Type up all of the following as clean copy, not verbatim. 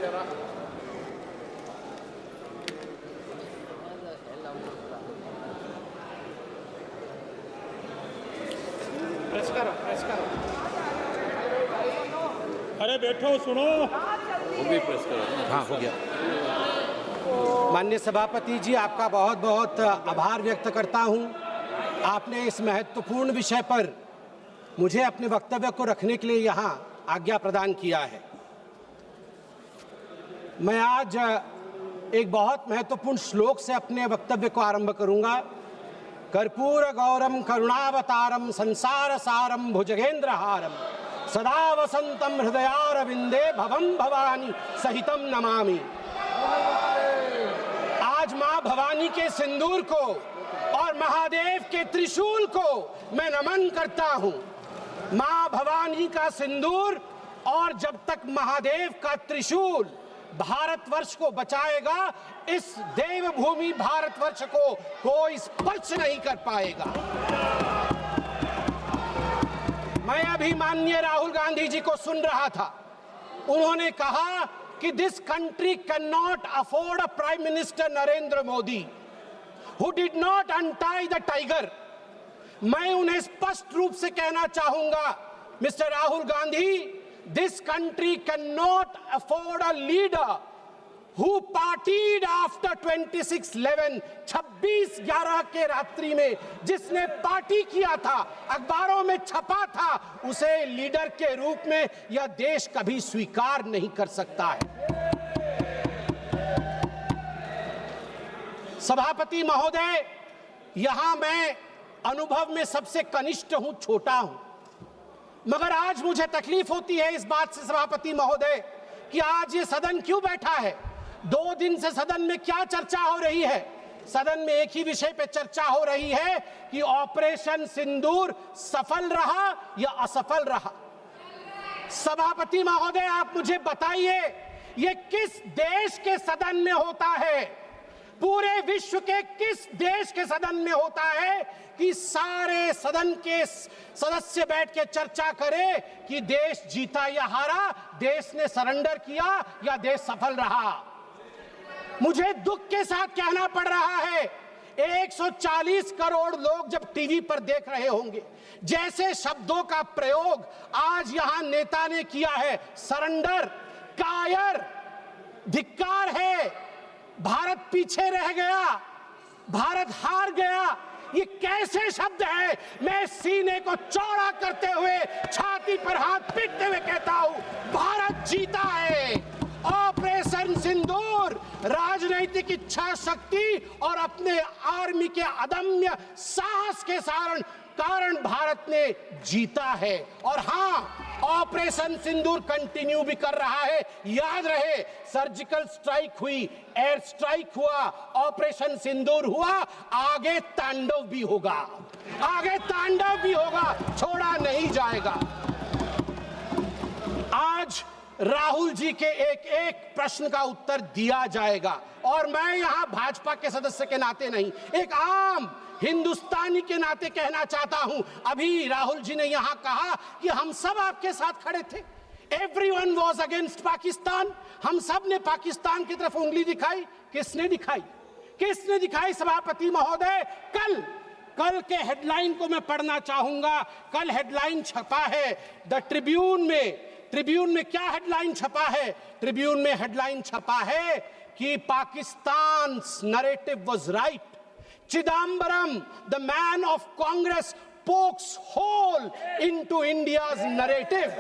Press करो। अरे बैठो, सुनो। वो भी प्रेस करो। हाँ, हो गया। माननीय सभापति जी, आपका बहुत बहुत आभार व्यक्त करता हूँ। आपने इस महत्वपूर्ण विषय पर मुझे अपने वक्तव्य को रखने के लिए यहाँ आज्ञा प्रदान किया है। मैं आज एक बहुत महत्वपूर्ण श्लोक से अपने वक्तव्य को आरंभ करूंगा। कर्पूर गौरम करुणावतारम संसार सारम भुजगेंद्रहारम सदा वसंतम हृदयारविंदे भवम भवानी सहितम नमामि। आज मां भवानी के सिंदूर को और महादेव के त्रिशूल को मैं नमन करता हूं। मां भवानी का सिंदूर और जब तक महादेव का त्रिशूल भारतवर्ष को बचाएगा, इस देवभूमि भारतवर्ष को कोई स्पर्श नहीं कर पाएगा। मैं अभी माननीय राहुल गांधी जी को सुन रहा था। उन्होंने कहा कि this country can not afford a prime minister Narendra Modi who did not untie the tiger. मैं उन्हें स्पष्ट रूप से कहना चाहूंगा, mister Rahul Gandhi, this country cannot afford a leader who partied after 26/11, 26/11 के रात्रि में जिसने पार्टी किया था, अखबारों में छपा था, उसे लीडर के रूप में यह देश कभी स्वीकार नहीं कर सकता है। सभापति महोदय, यहां मैं अनुभव में सबसे कनिष्ठ हूं, छोटा हूं, मगर आज मुझे तकलीफ होती है इस बात से सभापति महोदय कि आज ये सदन क्यों बैठा है। 2 दिन से सदन में क्या चर्चा हो रही है? सदन में एक ही विषय पे चर्चा हो रही है कि ऑपरेशन सिंदूर सफल रहा या असफल रहा। सभापति महोदय, आप मुझे बताइए, ये किस देश के सदन में होता है? पूरे विश्व के किस देश के सदन में होता है कि सारे सदन के सदस्य बैठ के चर्चा करें कि देश जीता या हारा, देश ने सरेंडर किया या देश सफल रहा? मुझे दुख के साथ कहना पड़ रहा है, 140 करोड़ लोग जब टीवी पर देख रहे होंगे, जैसे शब्दों का प्रयोग आज यहां नेता ने किया है, सरेंडर, कायर, धिक्कार है, भारत पीछे रह गया, भारत हार गया, ये कैसे शब्द है? मैं सीने को चौड़ा करते हुए, छाती पर हाथ पीटते हुए कहता हूं, भारत जीता है। ऑपरेशन सिंदूर राजनीतिक इच्छा शक्ति और अपने आर्मी के अदम्य साहस के कारण भारत ने जीता है। और हाँ, ऑपरेशन सिंदूर कंटिन्यू भी कर रहा है। याद रहे, सर्जिकल स्ट्राइक हुई, एयर स्ट्राइक हुआ, ऑपरेशन सिंदूर हुआ, आगे तांडव भी होगा, आगे तांडव भी होगा, छोड़ा नहीं जाएगा। आज राहुल जी के एक एक प्रश्न का उत्तर दिया जाएगा और मैं यहां भाजपा के सदस्य के नाते नहीं, एक आम हिंदुस्तानी के नाते कहना चाहता हूं। अभी राहुल जी ने यहां कहा कि हम सब आपके साथ खड़े थे, एवरीवन वाज अगेंस्ट पाकिस्तान, हम सब ने पाकिस्तान की तरफ उंगली दिखाई। किसने दिखाई? किसने दिखाई सभापति महोदय? कल के हेडलाइन को मैं पढ़ना चाहूंगा। कल हेडलाइन छपा है द ट्रिब्यून में। ट्रिब्यून में क्या हेडलाइन छपा है? ट्रिब्यून में हेडलाइन छपा है कि Pakistan narrative was right, Chidambaram the man of Congress pokes hole into India's narrative।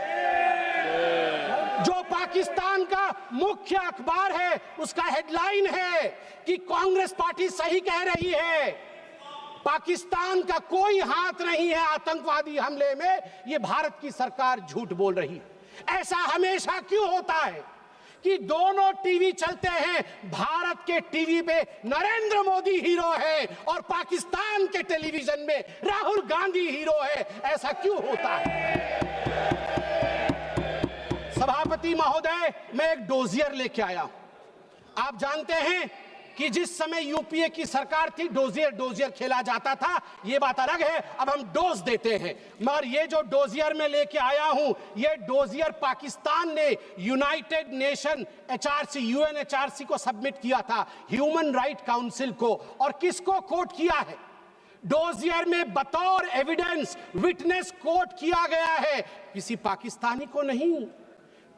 जो पाकिस्तान का मुख्य अखबार है, उसका हेडलाइन है कि कांग्रेस पार्टी सही कह रही है, पाकिस्तान का कोई हाथ नहीं है आतंकवादी हमले में, ये भारत की सरकार झूठ बोल रही है। ऐसा हमेशा क्यों होता है कि दोनों टीवी चलते हैं, भारत के टीवी पे नरेंद्र मोदी हीरो है और पाकिस्तान के टेलीविजन में राहुल गांधी हीरो है? ऐसा क्यों होता है? सभापति महोदय, मैं एक डोजियर लेके आया हूं। आप जानते हैं कि जिस समय यूपीए की सरकार थी डोजियर खेला जाता था, ये बात अलग है, अब हम डोज देते हैं। मगर ये जो डोजियर में लेके आया हूं, ये डोजियर पाकिस्तान ने यूनाइटेड नेशन एचआरसी यूएनएचआरसी को सबमिट किया था, ह्यूमन राइट काउंसिल को। और किसको कोट किया है? डोजियर में बतौर एविडेंस विटनेस कोट किया गया है, किसी पाकिस्तानी को नहीं,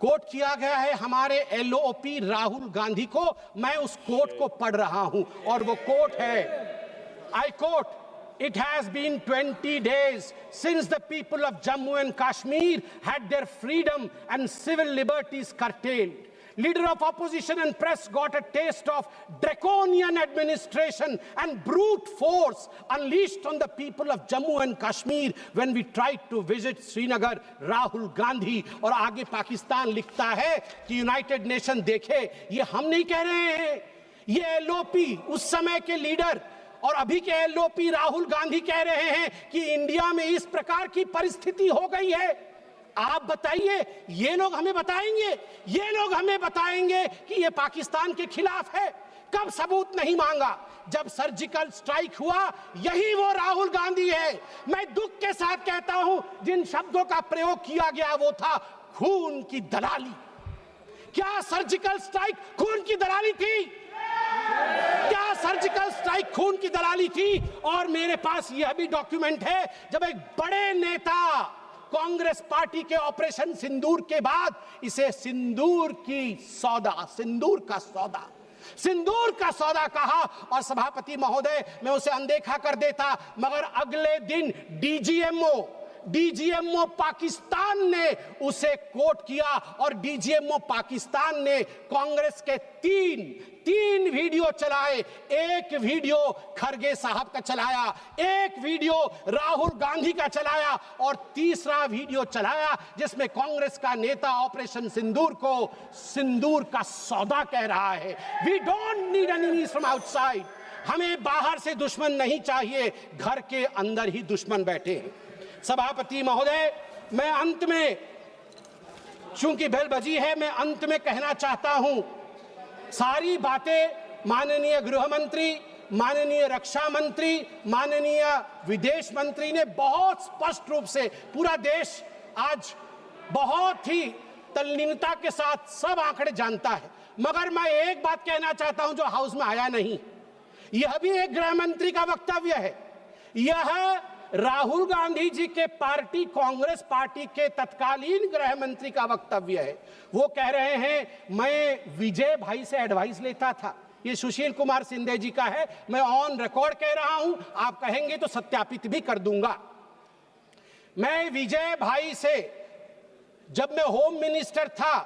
कोट किया गया है हमारे एलओपी राहुल गांधी को। मैं उस कोट को पढ़ रहा हूं और वो कोट है, I quote, It has been 20 days since the people of Jammu and Kashmir had their freedom and civil liberties curtailed. Leader of opposition and press got a taste of draconian administration and brute force unleashed on the people of Jammu and Kashmir when we tried to visit Srinagar. Rahul Gandhi। और आगे पाकिस्तान लिखता है कि United nation देखे, ये हम नहीं कह रहे हैं, ये एलओपी उस समय के लीडर और अभी के एलओपी राहुल गांधी कह रहे हैं कि इंडिया में इस प्रकार की परिस्थिति हो गई है। आप बताइए, ये लोग हमें बताएंगे, ये लोग हमें बताएंगे कि ये पाकिस्तान के खिलाफ है। कब सबूत नहीं मांगा? जब सर्जिकल स्ट्राइक हुआ, यही वो राहुल गांधी है। मैं दुख के साथ कहता हूं, जिन शब्दों का प्रयोग किया गया वो था खून की दलाली। क्या सर्जिकल स्ट्राइक खून की दलाली थी? क्या सर्जिकल स्ट्राइक खून की दलाली थी? और मेरे पास यह भी डॉक्यूमेंट है, जब एक बड़े नेता कांग्रेस पार्टी के ऑपरेशन सिंदूर के बाद इसे सिंदूर का सौदा कहा और सभापति महोदय मैं उसे अनदेखा कर देता, मगर अगले दिन डीजीएमओ पाकिस्तान ने उसे कोट किया और डीजीएमओ पाकिस्तान ने कांग्रेस के तीन वीडियो चलाए। एक वीडियो खरगे साहब का चलाया, एक वीडियो राहुल गांधी का चलाया और तीसरा वीडियो चलाया जिसमें कांग्रेस का नेता ऑपरेशन सिंदूर को सिंदूर का सौदा कह रहा है। We don't need enemies from outside. हमें बाहर से दुश्मन नहीं चाहिए, घर के अंदर ही दुश्मन बैठे हैं। सभापति महोदय, मैं अंत में, चूंकि बेल बजी है, मैं अंत में कहना चाहता हूं, सारी बातें माननीय गृह मंत्री, माननीय रक्षा मंत्री, माननीय विदेश मंत्री ने बहुत स्पष्ट रूप से, पूरा देश आज बहुत ही तल्लीनता के साथ सब आंकड़े जानता है। मगर मैं एक बात कहना चाहता हूं जो हाउस में आया नहीं, यह भी एक गृह मंत्री का वक्तव्य है। यह राहुल गांधी जी के पार्टी कांग्रेस पार्टी के तत्कालीन गृह मंत्री का वक्तव्य है। वो कह रहे हैं मैं विजय भाई से एडवाइस लेता था। ये सुशील कुमार सिंधे जी का है, मैं ऑन रिकॉर्ड कह रहा हूं, आप कहेंगे तो सत्यापित भी कर दूंगा। मैं विजय भाई से, जब मैं होम मिनिस्टर था,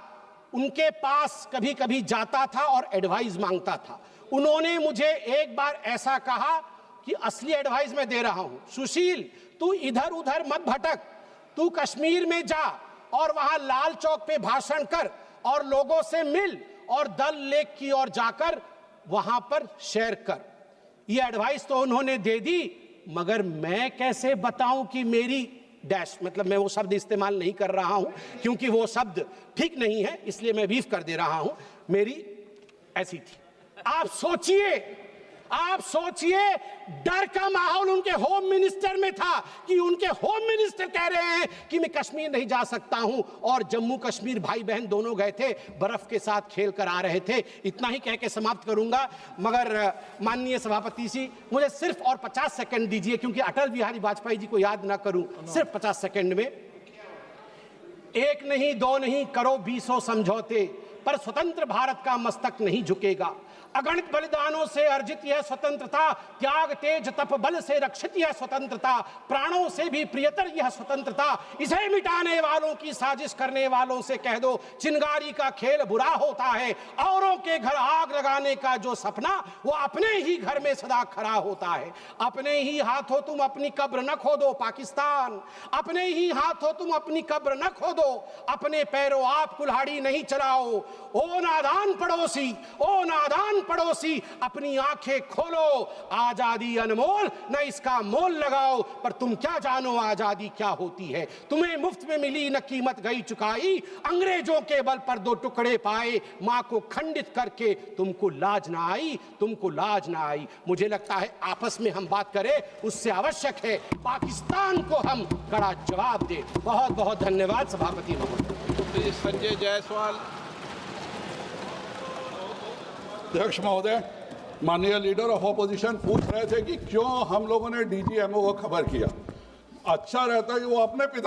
उनके पास कभी कभी जाता था और एडवाइस मांगता था। उन्होंने मुझे एक बार ऐसा कहा कि असली एडवाइस मैं दे रहा हूं, सुशील तू इधर उधर मत भटक, तू कश्मीर में जा और वहां लाल चौक पे भाषण कर और लोगों से मिल और दल लेक की ओर जाकर वहां पर शेयर कर। ये एडवाइस तो उन्होंने दे दी, मगर मैं कैसे बताऊं कि मेरी डैश, मतलब मैं वो शब्द इस्तेमाल नहीं कर रहा हूं क्योंकि वो शब्द ठीक नहीं है, इसलिए मैं बीफ कर दे रहा हूं, मेरी ऐसी थी। आप सोचिए डर का माहौल उनके होम मिनिस्टर में था कि उनके होम मिनिस्टर कह रहे हैं कि मैं कश्मीर नहीं जा सकता हूं, और जम्मू कश्मीर भाई बहन दोनों गए थे, बर्फ के साथ खेल कर आ रहे थे। इतना ही कह के समाप्त करूंगा, मगर माननीय सभापति जी मुझे सिर्फ और 50 सेकंड दीजिए, क्योंकि अटल बिहारी वाजपेयी जी को याद ना करूं, सिर्फ 50 सेकंड में। एक नहीं दो नहीं करो 20 समझौते, पर स्वतंत्र भारत का मस्तक नहीं झुकेगा। अगणित बलिदानों से अर्जित यह स्वतंत्रता, त्याग तेज तप बल से रक्षित यह स्वतंत्रता, प्राणों से भी प्रियतर यह स्वतंत्रता। इसे मिटाने वालों की साजिश करने वालों से कह दो, चिंगारी का खेल बुरा होता है। औरों के घर आग लगाने का जो सपना, वो अपने ही घर में सदा खड़ा होता है। अपने ही हाथों तुम अपनी कब्र न खोदो पाकिस्तान, अपने ही हाथों तुम अपनी कब्र न खोदो, अपने पैरों आप कुल्हाड़ी नहीं चलाओ। ओ नादान पड़ोसी, ओ नादान पड़ोसी, अपनी आंखें खोलो, आजादी अनमोल, न इसका मोल लगाओ। पर तुम क्या जानो आजादी क्या होती है, तुम्हें मुफ्त में मिली न कीमत गई चुकाई, अंग्रेजों के बल पर 2 टुकड़े पाए, मां को खंडित करके तुमको लाज ना आई, तुमको लाज ना आई। मुझे लगता है आपस में हम बात करें, उससे आवश्यक है पाकिस्तान को हम कड़ा जवाब दें। बहुत बहुत धन्यवाद सभापति महोदय। संजय जायसवाल। अध्यक्ष महोदय, माननीय लीडर ऑफ ऑपोजिशन पूछ रहे थे कि क्यों हम लोगों ने डीजीएमओ को खबर किया। अच्छा रहता है कि वो अपने पिता